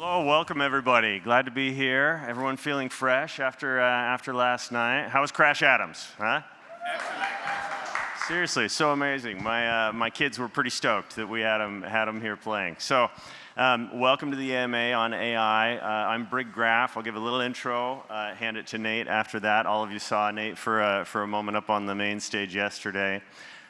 Hello, welcome everybody. Glad to be here. Everyone feeling fresh after last night. How was Crash Adams? Huh? Excellent. Seriously, so amazing. My kids were pretty stoked that we had them here playing. So, welcome to the AMA on AI. I'm Brig Graff. I'll give a little intro. Hand it to Nate after that. All of you saw Nate for a moment up on the main stage yesterday.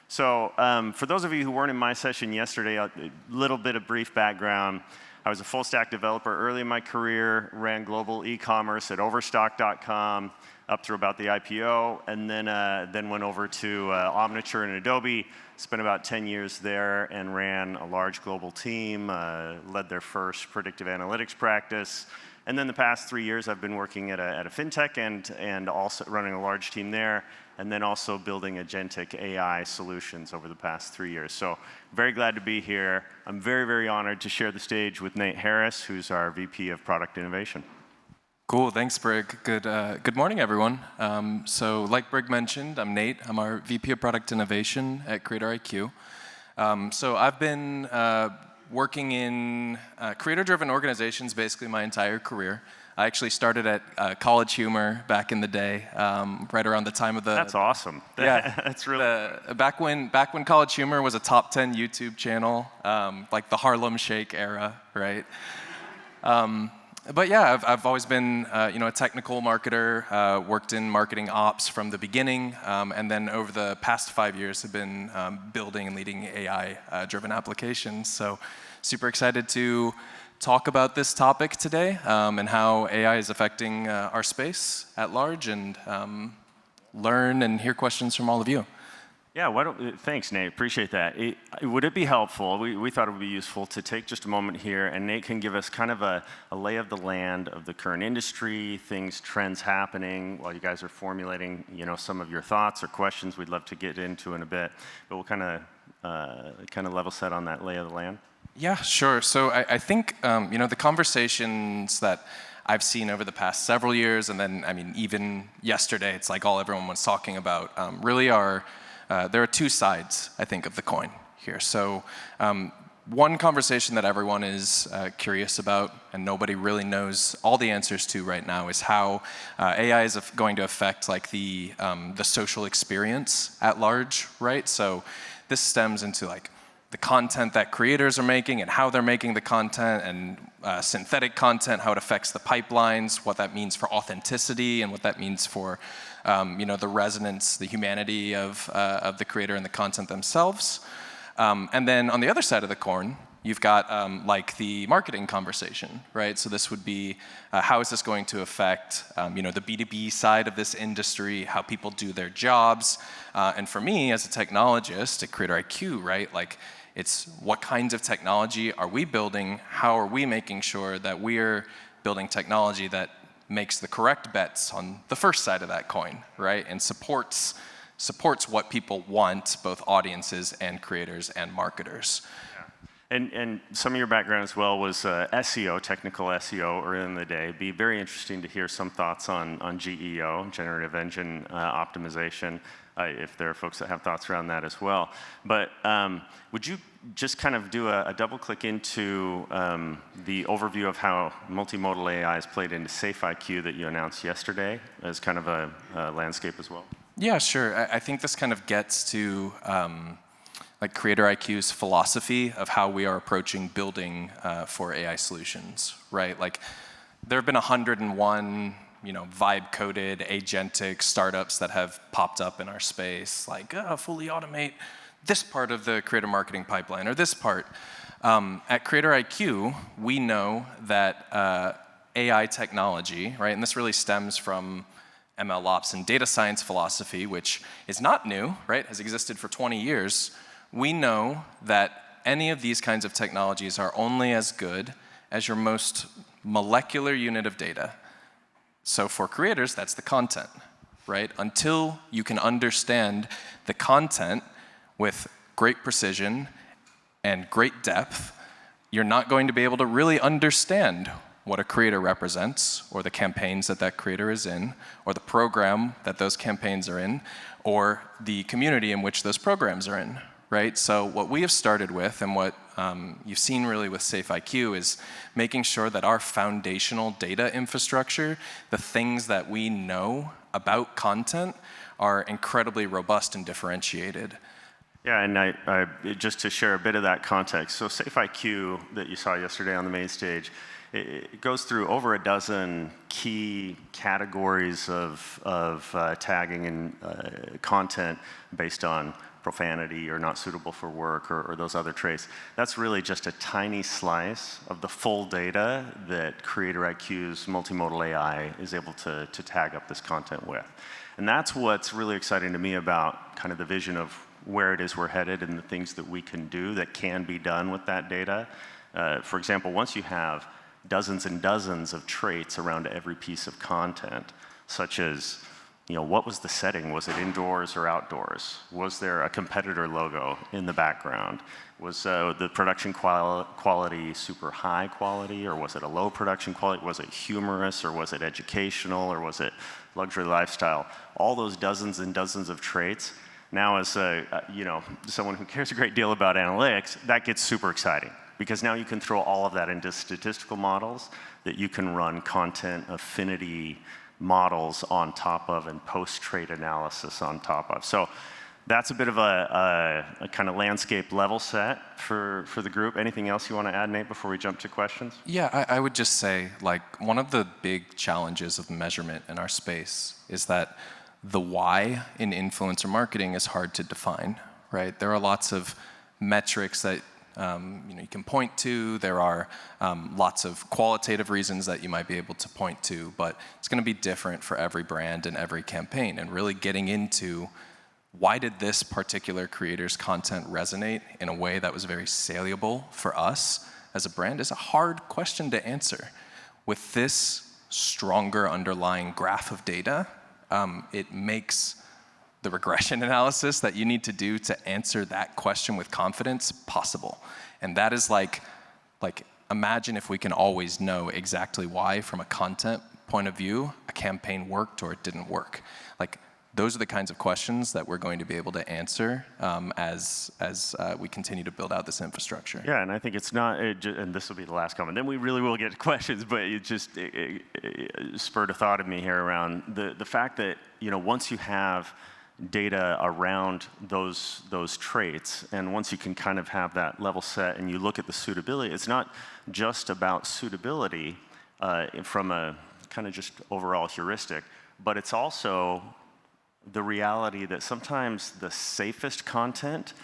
So, for those of you who weren't in my session yesterday, a little bit of brief background. I was a full stack developer early in my career, ran global e-commerce at Overstock.com up through about the IPO, and then went over to Omniture and Adobe, spent about 10 years there and ran a large global team, led their first predictive analytics practice. And then the past 3 years I've been working at a fintech and also running a large team there, and then also building agentic AI solutions over the past 3 years. So very glad to be here. I'm very, very honored to share the stage with Nate Harris, who's our VP of Product Innovation. Cool, thanks, Brig. Good morning, everyone. So like Brig mentioned, I'm Nate. I'm our VP of Product Innovation at CreatorIQ. So I've been working in creator-driven organizations basically my entire career. I actually started at College Humor back in the day, right around the time of the... That's awesome. Yeah. That's really... back when College Humor was a top 10 YouTube channel, like the Harlem Shake era, right? But yeah, I've always been a technical marketer, worked in marketing ops from the beginning, and then over the past 5 years have been building and leading AI-driven applications. So super excited to talk about this topic today and how AI is affecting our space at large, and learn and hear questions from all of you. Yeah, thanks, Nate. Appreciate that. Would it be helpful, we thought it would be useful to take just a moment here, and Nate can give us kind of a lay of the land of the current industry, trends happening, while you guys are formulating some of your thoughts or questions we'd love to get into in a bit. But we'll kind of level set on that lay of the land. Yeah, sure. So I think the conversations that I've seen over the past several years, and then even yesterday, it's like all everyone was talking about, really are there are two sides, I think, of the coin here. So one conversation that everyone is curious about and nobody really knows all the answers to right now is how AI is going to affect like the social experience at large, right? So this stems into like the content that creators are making and how they're making the content, and synthetic content, how it affects the pipelines, what that means for authenticity, and what that means for the resonance, the humanity of the creator and the content themselves. And then on the other side of the coin, you've got like the marketing conversation, right? So this would be how is this going to affect the B2B side of this industry, how people do their jobs, and for me as a technologist at CreatorIQ, right? Like, it's what kinds of technology are we building? How are we making sure that we're building technology that makes the correct bets on the first side of that coin, right? And supports what people want, both audiences and creators and marketers. Yeah. And some of your background as well was SEO, technical SEO, early in the day. It'd be very interesting to hear some thoughts on GEO, generative engine optimization, if there are folks that have thoughts around that as well. But would you just kind of do a double click into the overview of how multimodal AI is played into SafeIQ that you announced yesterday as kind of a landscape as well? Yeah, sure. I think this kind of gets to like CreatorIQ's philosophy of how we are approaching building for AI solutions, right? Like, there have been 101 vibe-coded agentic startups that have popped up in our space, like fully automate this part of the creator marketing pipeline or this part. At CreatorIQ, we know that AI technology, right, and this really stems from ML ops and data science philosophy, which is not new, right, has existed for 20 years. We know that any of these kinds of technologies are only as good as your most molecular unit of data. So for creators, that's the content, right? Until you can understand the content with great precision and great depth, you're not going to be able to really understand what a creator represents, or the campaigns that that creator is in, or the program that those campaigns are in, or the community in which those programs are in, right? So what we have started with, and what you've seen really with SafeIQ is making sure that our foundational data infrastructure, the things that we know about content, are incredibly robust and differentiated. Yeah, and just to share a bit of that context, so SafeIQ that you saw yesterday on the main stage, it goes through over a dozen key categories of tagging and content based on profanity or not suitable for work or those other traits. That's really just a tiny slice of the full data that CreatorIQ's multimodal AI is able to tag up this content with. And that's what's really exciting to me about kind of the vision of where it is we're headed and the things that we can do that can be done with that data. For example, once you have dozens and dozens of traits around every piece of content, such as, what was the setting? Was it indoors or outdoors? Was there a competitor logo in the background? Was the production quality super high quality, or was it a low production quality? Was it humorous, or was it educational, or was it luxury lifestyle? All those dozens and dozens of traits. Now, as someone who cares a great deal about analytics, that gets super exciting, because now you can throw all of that into statistical models that you can run content affinity models on top of and post-trait analysis on top of. So that's a bit of a kind of landscape level set for the group. Anything else you want to add, Nate, before we jump to questions? Yeah, I would just say, one of the big challenges of measurement in our space is that the why in influencer marketing is hard to define, right? There are lots of metrics that you can point to. There are lots of qualitative reasons that you might be able to point to, but it's going to be different for every brand and every campaign. And really getting into why did this particular creator's content resonate in a way that was very saleable for us as a brand is a hard question to answer. With this stronger underlying graph of data, it makes the regression analysis that you need to do to answer that question with confidence possible. And that is like imagine if we can always know exactly why, from a content point of view, a campaign worked or it didn't work. Those are the kinds of questions that we're going to be able to answer as we continue to build out this infrastructure. Yeah, and I think it's not, and this will be the last comment, then we really will get to questions, but it spurred a thought of me here around the fact that, once you have data around those traits, and once you can kind of have that level set and you look at the suitability, it's not just about suitability from a kind of just overall heuristic, but it's also the reality that sometimes the safest content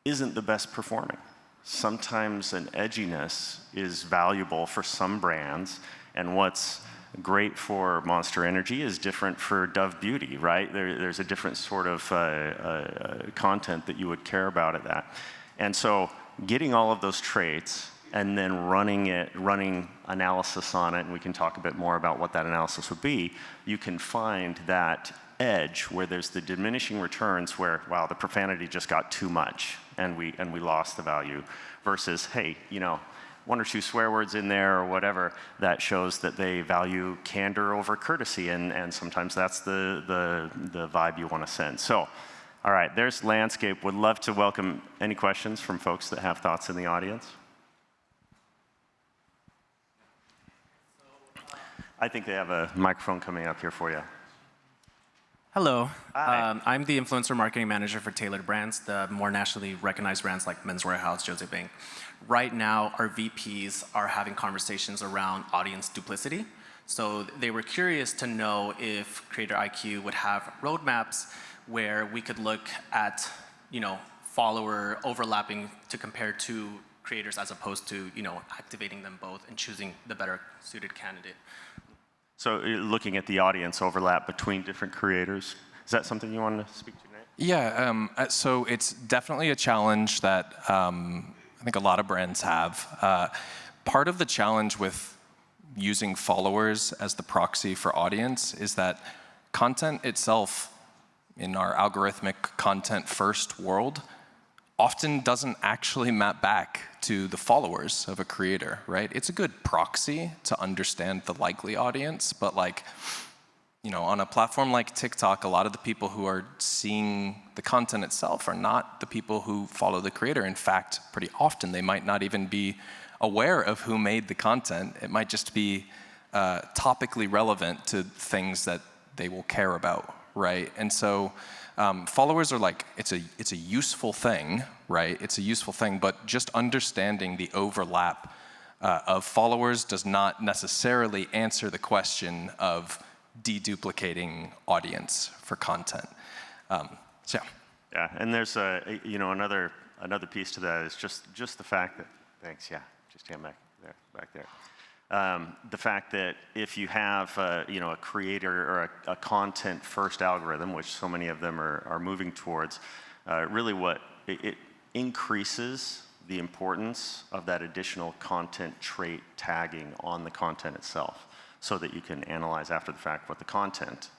isn't the best performing. Sometimes an edginess is valuable for some brands, and what's great for Monster Energy is different for Dove Beauty, right? There's a different sort of content that you would care about at that. And so getting all of those traits and then running analysis on it, and we can talk a bit more about what that analysis would be, you can find that edge where there's the diminishing returns where, wow, the profanity just got too much and we lost the value, versus, hey, one or two swear words in there or whatever that shows that they value candor over courtesy, and sometimes that's the vibe you want to send. So, all right, there's landscape. Would love to welcome any questions from folks that have thoughts in the audience. I think they have a microphone coming up here for you. Hello. Hi. I'm the influencer marketing manager for Tailored Brands, the more nationally recognized brands like Men's Wearhouse, Jose Bing. Right now, our VPs are having conversations around audience duplicity. So they were curious to know if CreatorIQ would have roadmaps where we could look at, follower overlapping to compare two creators as opposed to, activating them both and choosing the better suited candidate. So looking at the audience overlap between different creators, is that something you wanted to speak to, Nate? Yeah, so it's definitely a challenge that I think a lot of brands have. Part of the challenge with using followers as the proxy for audience is that content itself in our algorithmic content first world often doesn't actually map back to the followers of a creator, right? It's a good proxy to understand the likely audience, but on a platform like TikTok, a lot of the people who are seeing the content itself are not the people who follow the creator. In fact, pretty often they might not even be aware of who made the content. It might just be topically relevant to things that they will care about, right? And so followers are like, it's a useful thing, right? It's a useful thing, but just understanding the overlap of followers does not necessarily answer the question of deduplicating audience for content. So yeah, and there's another piece to that is just the fact that, thanks, yeah, just stand back there. The fact that if you have a creator or a content first algorithm, which so many of them are moving towards, really what it increases the importance of that additional content trait tagging on the content itself, so that you can analyze after the fact what the content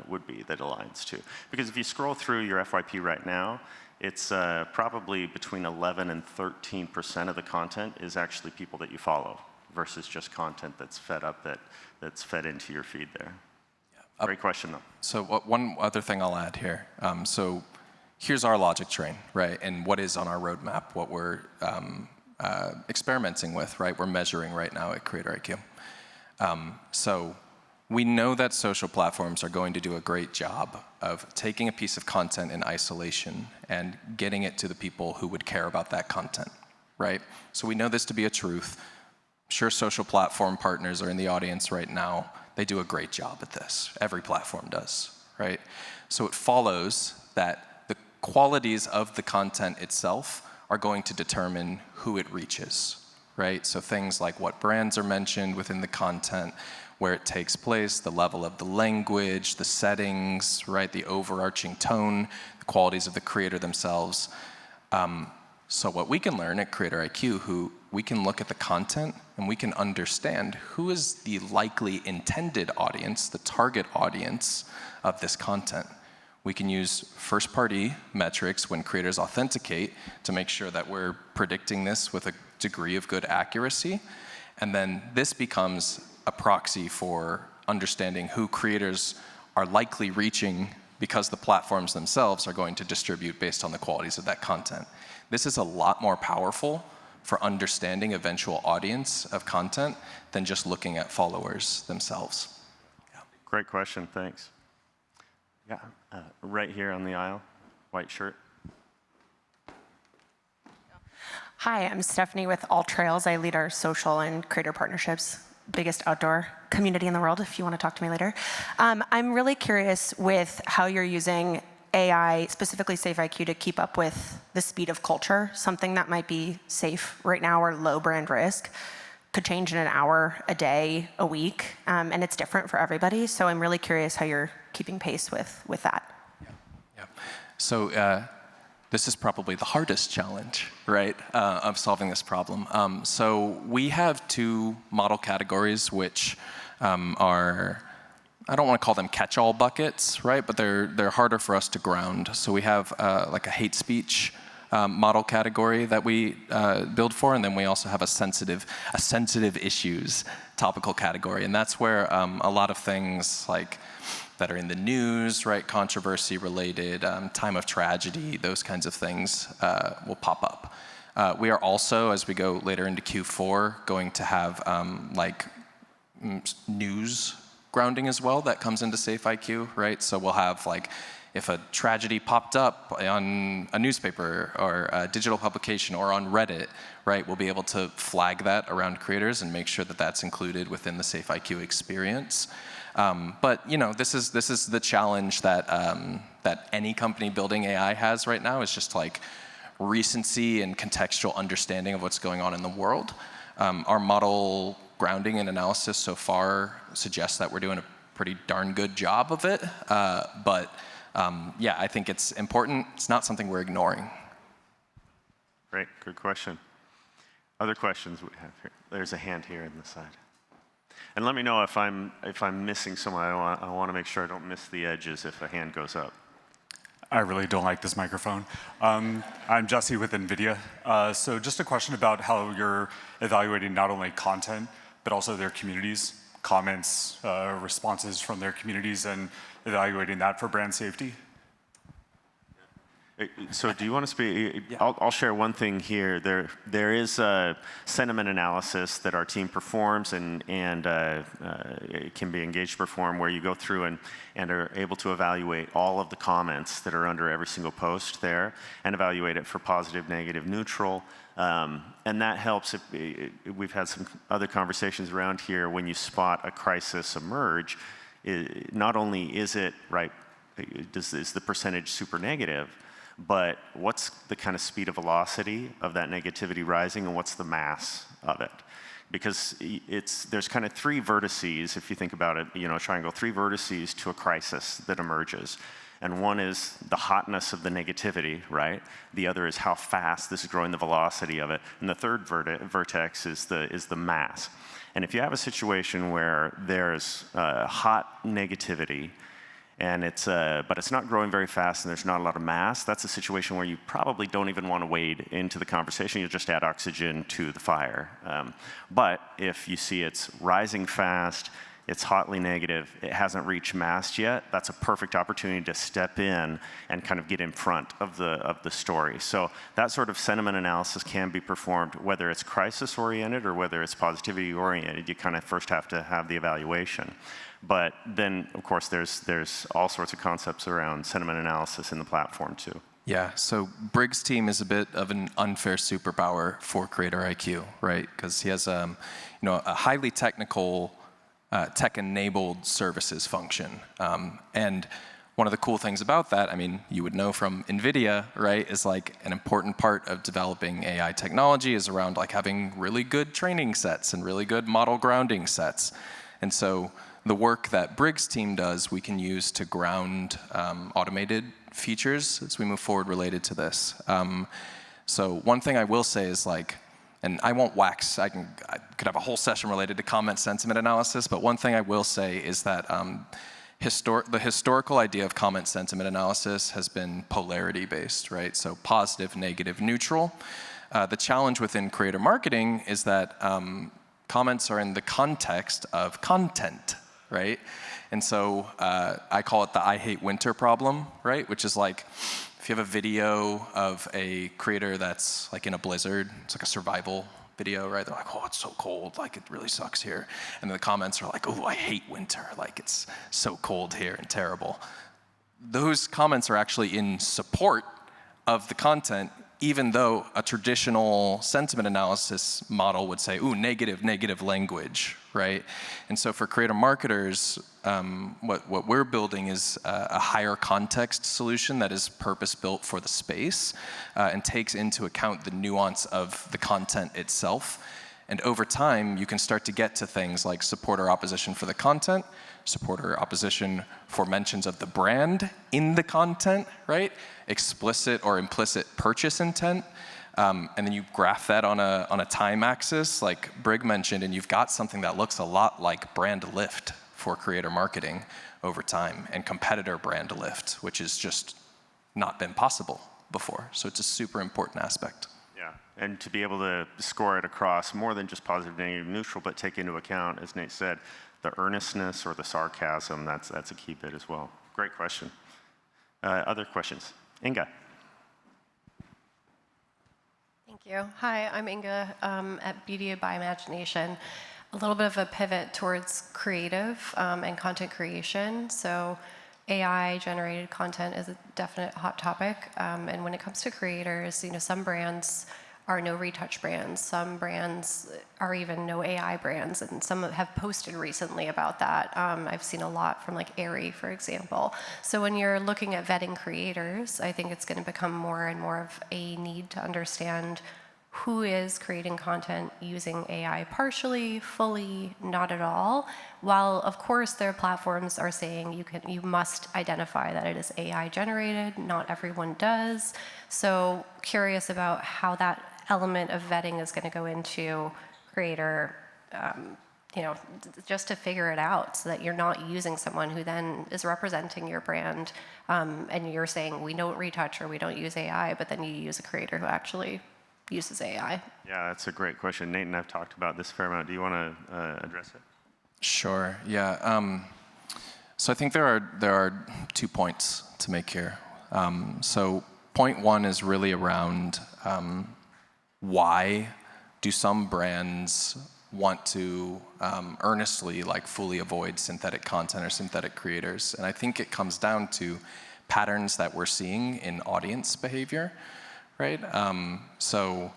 would be that aligns to. Because if you scroll through your FYP right now, it's probably between 11 and 13% of the content is actually people that you follow, versus just content that's that's fed into your feed there. Yeah. Great question, though. So one other thing I'll add here. So here's our logic train, right? And what is on our roadmap, what we're experimenting with, right? We're measuring right now at CreatorIQ. So we know that social platforms are going to do a great job of taking a piece of content in isolation and getting it to the people who would care about that content, right? So we know this to be a truth. I'm sure social platform partners are in the audience right now. They do a great job at this. Every platform does, right? So it follows that the qualities of the content itself are going to determine who it reaches, right? So things like what brands are mentioned within the content, where it takes place, the level of the language, the settings, right? The overarching tone, the qualities of the creator themselves. So what we can learn at CreatorIQ, we can look at the content and we can understand who is the likely intended audience, the target audience of this content. We can use first-party metrics when creators authenticate to make sure that we're predicting this with a degree of good accuracy. And then this becomes a proxy for understanding who creators are likely reaching because the platforms themselves are going to distribute based on the qualities of that content. This is a lot more powerful for understanding eventual audience of content than just looking at followers themselves. Yeah. Great question, thanks. Yeah, right here on the aisle, white shirt. Hi, I'm Stephanie with All Trails. I lead our social and creator partnerships, biggest outdoor community in the world, if you want to talk to me later. I'm really curious with how you're using AI, specifically SafeIQ, to keep up with the speed of culture. Something that might be safe right now or low brand risk could change in an hour, a day, a week, and it's different for everybody. So I'm really curious how you're keeping pace with that. Yeah. So this is probably the hardest challenge, right, of solving this problem. So we have two model categories which are, I don't want to call them catch-all buckets, right? But they're harder for us to ground. So we have like a hate speech model category that we build for, and then we also have a sensitive issues topical category, and that's where a lot of things like that are in the news, right, controversy related, time of tragedy, those kinds of things will pop up. We are also, as we go later into Q4, going to have like news grounding as well that comes into SafeIQ, right? So we'll have like, if a tragedy popped up on a newspaper or a digital publication or on Reddit, right, we'll be able to flag that around creators and make sure that that's included within the SafeIQ experience. But this is the challenge that that any company building AI has right now, is just like recency and contextual understanding of what's going on in the world. Our model grounding and analysis so far suggests that we're doing a pretty darn good job of it. But yeah, I think it's important. It's not something we're ignoring. Great, good question. Other questions we have here? There's a hand here on the side. And let me know if I'm missing someone. I want to make sure I don't miss the edges if a hand goes up. I really don't like this microphone. I'm Jesse with NVIDIA. So just a question about how you're evaluating not only content, but also their communities comments, responses from their communities, and evaluating that for brand safety. So do you want to speak? I'll share one thing here. There is a sentiment analysis that our team performs and it can be engaged to perform, where you go through and are able to evaluate all of the comments that are under every single post there and evaluate it for positive, negative, neutral. And that helps if we've had some other conversations around here. When you spot a crisis emerge, not only is it, right, is the percentage super negative, but what's the kind of speed of velocity of that negativity rising, and what's the mass of it? Because there's kind of three vertices, if you think about it, triangle, three vertices to a crisis that emerges. And one is the hotness of the negativity, right? The other is how fast this is growing, the velocity of it. And the third vertex is the mass. And if you have a situation where there's hot negativity, and but it's not growing very fast and there's not a lot of mass, that's a situation where you probably don't even want to wade into the conversation. You'll just add oxygen to the fire. But if you see it's rising fast, it's hotly negative, it hasn't reached mass yet, that's a perfect opportunity to step in and kind of get in front of the story. So that sort of sentiment analysis can be performed, whether it's crisis-oriented or whether it's positivity-oriented. You kind of first have to have the evaluation. But then, of course, there's all sorts of concepts around sentiment analysis in the platform, too. Yeah, so Brig's team is a bit of an unfair superpower for CreatorIQ, right? Because he has a highly technical, tech-enabled services function. And one of the cool things about that, I mean, you would know from NVIDIA, right, is like an important part of developing AI technology is around like having really good training sets and really good model grounding sets. And so the work that Brig's team does, we can use to ground automated features as we move forward related to this. So one thing I will say is like, and I won't wax, I could have a whole session related to comment sentiment analysis, but one thing I will say is that the historical idea of comment sentiment analysis has been polarity based, right? So positive, negative, neutral. The challenge within creator marketing is that comments are in the context of content, right? And so I call it the I hate winter problem, right? Which is like, if you have a video of a creator that's like in a blizzard, it's like a survival video, right? They're like, oh, it's so cold, like it really sucks here. And the comments are like, oh, I hate winter, like it's so cold here and terrible. Those comments are actually in support of the content, even though a traditional sentiment analysis model would say, ooh, negative, negative language, right? And so for creator marketers, what we're building is a higher context solution that is purpose-built for the space and takes into account the nuance of the content itself. And over time, you can start to get to things like support or opposition for the content, support or opposition for mentions of the brand in the content, right? Explicit or implicit purchase intent. And then you graph that on a time axis, like Brig mentioned, and you've got something that looks a lot like brand lift for creator marketing over time, and competitor brand lift, which has just not been possible before. So it's a super important aspect. Yeah, and to be able to score it across more than just positive, negative, neutral, but take into account, as Nate said, the earnestness or the sarcasm, that's a key bit as well. Great question. Other questions? Inga. Thank you. Hi, I'm Inga at Beauty by Imagination. A little bit of a pivot towards creative and content creation. So AI-generated content is a definite hot topic. And when it comes to creators, some brands are no retouch brands. Some brands are even no AI brands, and some have posted recently about that. I've seen a lot from like Aerie, for example. So when you're looking at vetting creators, I think it's going to become more and more of a need to understand who is creating content using AI partially, fully, not at all. While of course their platforms are saying you must identify that it is AI generated. Not everyone does. So curious about how that element of vetting is going to go into creator, just to figure it out so that you're not using someone who then is representing your brand and you're saying we don't retouch or we don't use AI, but then you use a creator who actually uses AI. Yeah, that's a great question. Nate and I've talked about this a fair amount. Do you want to address it? Sure. Yeah. So I think there are 2 points to make here. So point one is really around why do some brands want to earnestly, like, fully avoid synthetic content or synthetic creators? And I think it comes down to patterns that we're seeing in audience behavior, right? So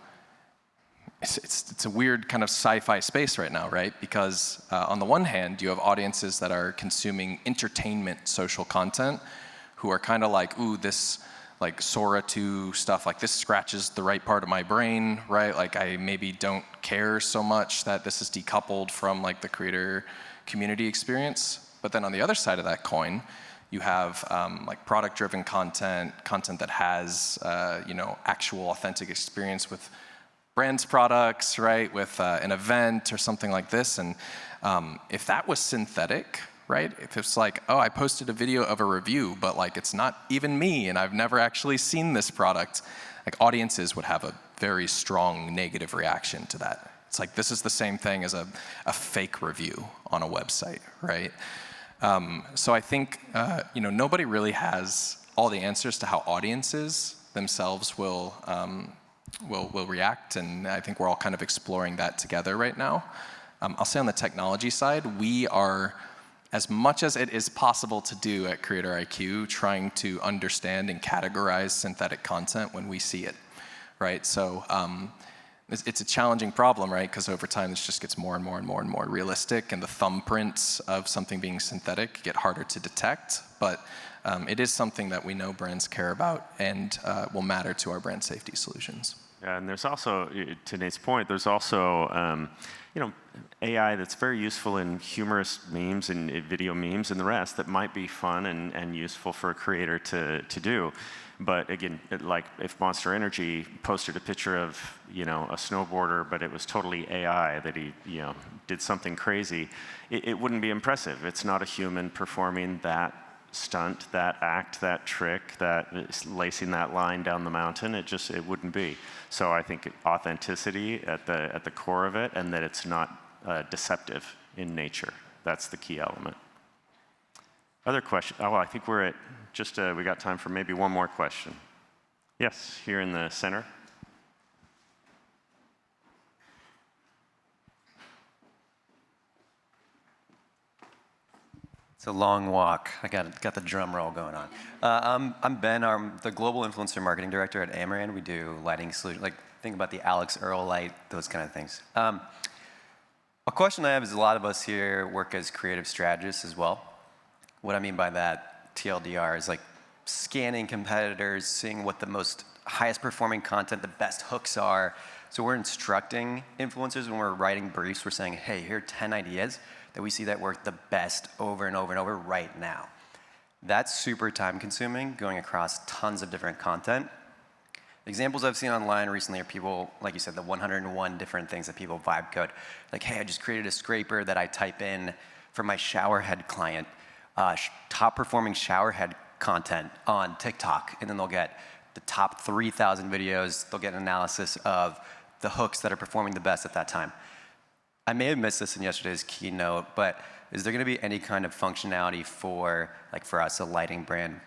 it's a weird kind of sci-fi space right now, right? Because on the one hand, you have audiences that are consuming entertainment social content who are kind of like, ooh, this like Sora 2 stuff, like this scratches the right part of my brain, right? Like I maybe don't care so much that this is decoupled from like the creator community experience. But then on the other side of that coin, you have like product-driven content that has actual authentic experience with brands' products, right? With an event or something like this. And if that was synthetic, right? If it's like, oh, I posted a video of a review, but like it's not even me and I've never actually seen this product, like audiences would have a very strong negative reaction to that. It's like, this is the same thing as a fake review on a website, right? So I think, nobody really has all the answers to how audiences themselves will react, and I think we're all kind of exploring that together right now. I'll say on the technology side, we are, as much as it is possible to do at CreatorIQ, trying to understand and categorize synthetic content when we see it, right? So it's a challenging problem, right? Because over time, this just gets more and more and more and more realistic, and the thumbprints of something being synthetic get harder to detect. But it is something that we know brands care about and will matter to our brand safety solutions. Yeah, and there's also, to Nate's point, there's also AI that's very useful in humorous memes and video memes and the rest that might be fun and useful for a creator to do. But again, like if Monster Energy posted a picture of a snowboarder, but it was totally AI that he did something crazy, it wouldn't be impressive. It's not a human performing that stunt, that act, that trick, that lacing that line down the mountain. It wouldn't be. So I think authenticity at the core of it, and that it's not deceptive in nature. That's the key element. Other question? Oh, I think we're at we got time for maybe one more question. Yes, here in the center. It's a long walk. I got the drum roll going on. I'm Ben. I'm the global influencer marketing director at Amaran. We do lighting solutions, like think about the Alex Earl light, those kind of things. A question I have is a lot of us here work as creative strategists as well. What I mean by that, TLDR, is like scanning competitors, seeing what the most highest performing content, the best hooks are. So we're instructing influencers when we're writing briefs. We're saying, hey, here are 10 ideas that we see that work the best over and over and over right now. That's super time consuming, going across tons of different content. Examples I've seen online recently are people, like you said, the 101 different things that people vibe code. Like, hey, I just created a scraper that I type in for my showerhead client, top performing showerhead content on TikTok, and then they'll get the top 3,000 videos. They'll get an analysis of the hooks that are performing the best at that time. I may have missed this in yesterday's keynote, but is there going to be any kind of functionality for us, a lighting brand?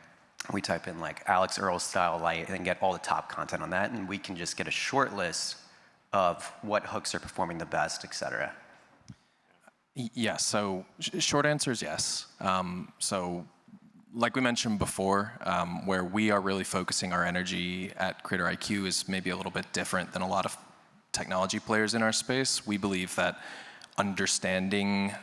We type in like Alex Earl style light and then get all the top content on that, and we can just get a short list of what hooks are performing the best, et cetera. Yeah, so short answer is yes. So like we mentioned before, where we are really focusing our energy at CreatorIQ is maybe a little bit different than a lot of technology players in our space. We believe that understanding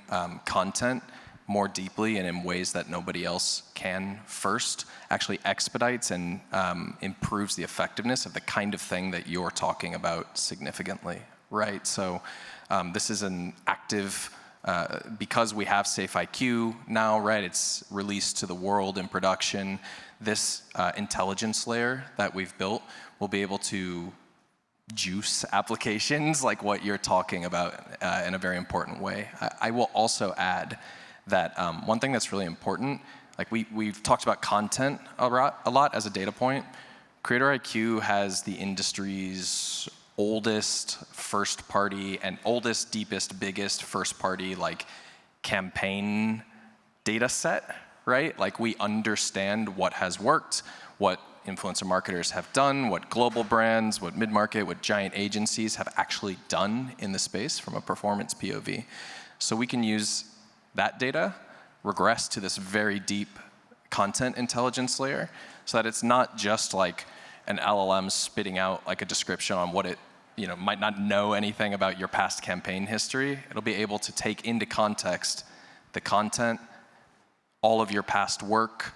content more deeply and in ways that nobody else can first actually expedites and improves the effectiveness of the kind of thing that you're talking about significantly, right? So this is an active, because we have SafeIQ now, right? It's released to the world in production. This intelligence layer that we've built will be able to juice applications like what you're talking about in a very important way. I will also add that one thing that's really important, like we've talked about content a lot as a data point. CreatorIQ has the industry's oldest first party and oldest, deepest, biggest first party like campaign data set, right? Like we understand what has worked, what influencer marketers have done, what global brands, what mid-market, what giant agencies have actually done in the space from a performance POV. So we can use that data, regress to this very deep content intelligence layer so that it's not just like an LLM spitting out like a description on what it might not know anything about your past campaign history. It'll be able to take into context the content, all of your past work,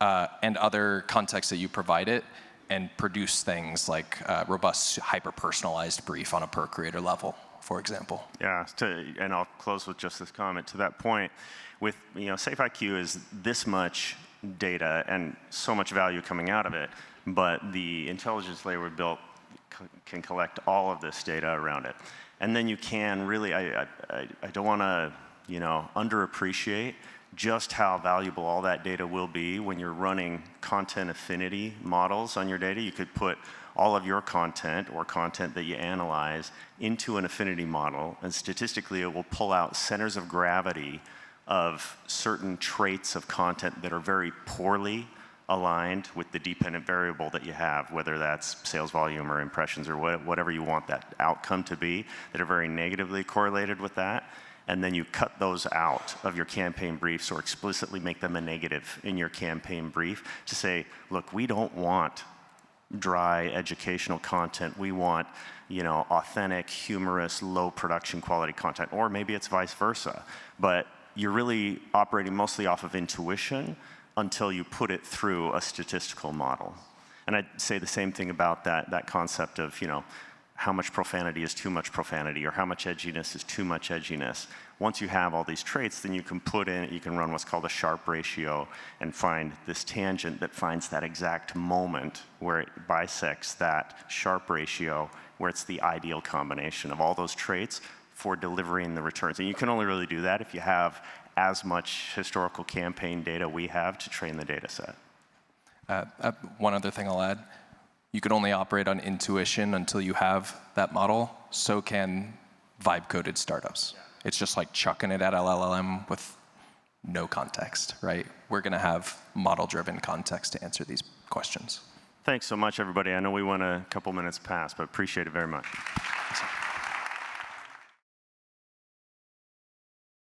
and other context that you provide it, and produce things like robust, hyper-personalized brief on a per creator level, for example. Yeah, and I'll close with just this comment. To that point, with SafeIQ is this much data and so much value coming out of it, but the intelligence layer we built can collect all of this data around it. And then you can really, I don't want to underappreciate just how valuable all that data will be when you're running content affinity models on your data. You could put all of your content or content that you analyze into an affinity model, and statistically it will pull out centers of gravity of certain traits of content that are very poorly aligned with the dependent variable that you have, whether that's sales volume or impressions or whatever you want that outcome to be, that are very negatively correlated with that. And then you cut those out of your campaign briefs or explicitly make them a negative in your campaign brief to say, look, we don't want dry educational content. We want, authentic, humorous, low production quality content, or maybe it's vice versa. But you're really operating mostly off of intuition until you put it through a statistical model. And I'd say the same thing about that concept of, how much profanity is too much profanity, or how much edginess is too much edginess. Once you have all these traits, then you can run what's called a Sharpe ratio and find this tangent that finds that exact moment where it bisects that Sharpe ratio, where it's the ideal combination of all those traits for delivering the returns. And you can only really do that if you have as much historical campaign data we have to train the data set. One other thing I'll add. You can only operate on intuition until you have that model. So can vibe-coded startups. It's just like chucking it at LLM with no context, right? We're going to have model-driven context to answer these questions. Thanks so much, everybody. I know we went a couple minutes past, but appreciate it very much.